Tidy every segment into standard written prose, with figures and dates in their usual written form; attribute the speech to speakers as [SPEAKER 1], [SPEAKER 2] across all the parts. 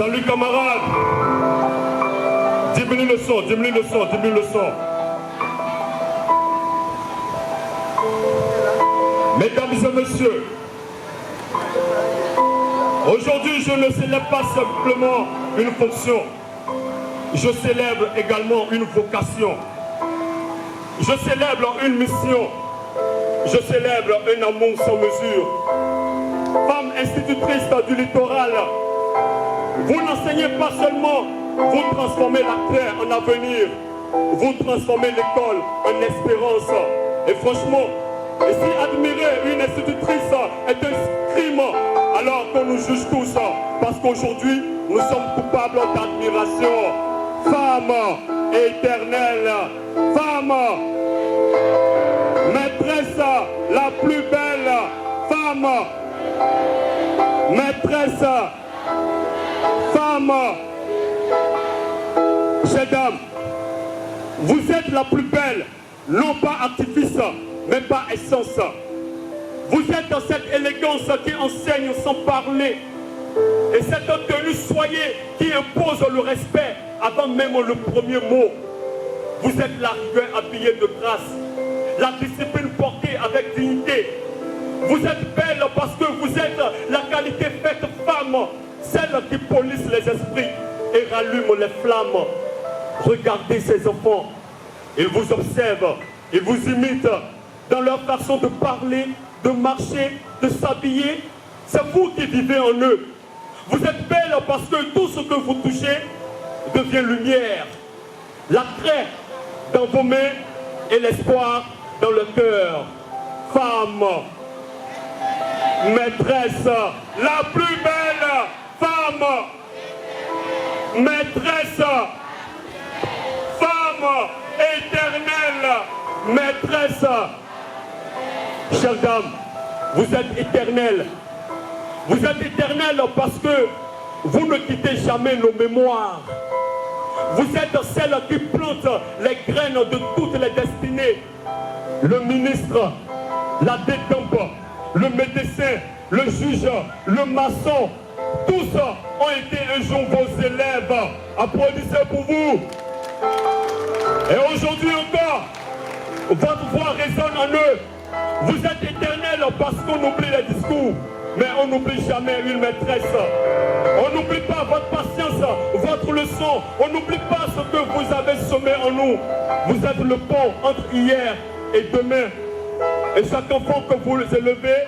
[SPEAKER 1] Salut camarades. Diminue le son, diminue le son, diminue le son. Mesdames et messieurs, aujourd'hui je ne célèbre pas simplement une fonction, je célèbre également une vocation, je célèbre une mission, je célèbre un amour sans mesure. Femme institutrice du littoral, vous n'enseignez pas seulement, vous transformez la terre en avenir, vous transformez l'école en espérance. Et franchement, et si admirer une institutrice est un crime, alors qu'on nous juge tous, parce qu'aujourd'hui, nous sommes coupables d'admiration. Femme éternelle, femme, maîtresse la plus belle, femme, maîtresse, femme. Chères dames, vous êtes la plus belle, non pas artifice, mais pas essence. Vous êtes dans cette élégance qui enseigne sans parler. Et cette tenue soyez qui impose le respect avant même le premier mot. Vous êtes la rigueur habillée de grâce, la discipline portée avec dignité. Vous êtes belle parce que vous êtes la qualité faite femme, celle qui polisse les esprits et rallume les flammes. Regardez ces enfants, ils vous observent, ils vous imitent dans leur façon de parler, de marcher, de s'habiller. C'est vous qui vivez en eux. Vous êtes belle parce que tout ce que vous touchez devient lumière. La craie dans vos mains et l'espoir dans le cœur. Femme, maîtresse, la plus belle femme, maîtresse, femme éternelle, maîtresse. Chères dames, vous êtes éternelles. Vous êtes éternelles parce que vous ne quittez jamais nos mémoires. Vous êtes celle qui plante les graines de toutes les destinées. Le ministre, la détempe, le médecin, le juge, le maçon, tous ont été un jour vos élèves. Applaudissez pour vous. Et aujourd'hui encore, votre voix résonne en eux. Vous êtes éternels parce qu'on oublie les discours, mais on n'oublie jamais une maîtresse. On n'oublie pas votre patience, votre leçon. On n'oublie pas ce que vous avez semé en nous. Vous êtes le pont entre hier et demain. Et chaque enfant que vous élevez,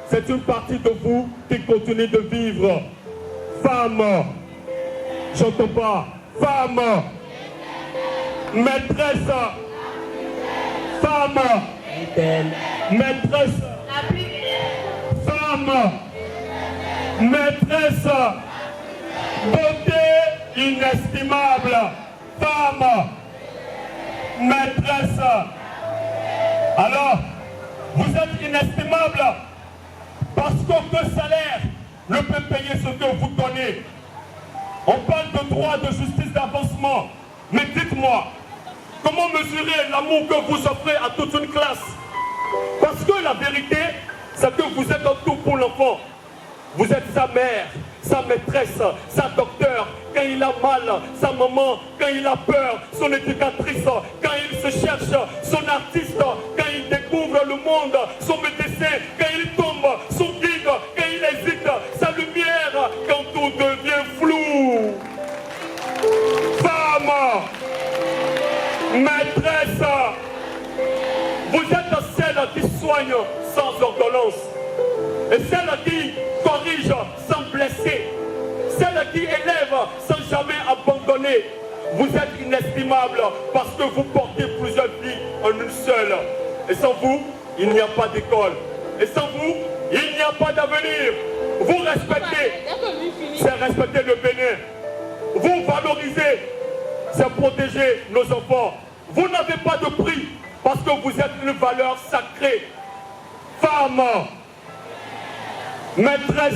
[SPEAKER 1] c'est une partie de vous qui continue de vivre. Femme, j'entends pas. Femme, maîtresse, femme, maîtresse, femme, maîtresse, beauté inestimable, femme, maîtresse. Alors, vous êtes inestimable parce qu'aucun salaire ne peut payer ce que vous donnez. On parle de droit, de justice, d'avancement. Mais dites-moi, comment mesurer l'amour que vous offrez à toute une classe? Parce que la vérité, c'est que vous êtes tout pour l'enfant. Vous êtes sa mère, sa maîtresse, sa docteur, quand il a mal, sa maman, quand il a peur, son éducatrice, quand il se cherche, son artiste, quand il découvre le monde, son médecin, quand il tombe, son guide, quand il hésite, sa lumière, quand tout devient flou. Femme, maîtresse, vous êtes celle qui soigne sans ordonnance, et celle qui corrige sans blesser, celle qui élève sans jamais abandonner. Vous êtes inestimable parce que vous portez plusieurs vies en une seule. Et sans vous, il n'y a pas d'école. Et sans vous, il n'y a pas d'avenir. Vous respectez, c'est respecter le Bénin. Vous valorisez, c'est protéger nos enfants. Vous n'avez pas de prix parce que vous êtes une valeur sacrée. Femme, maîtresse,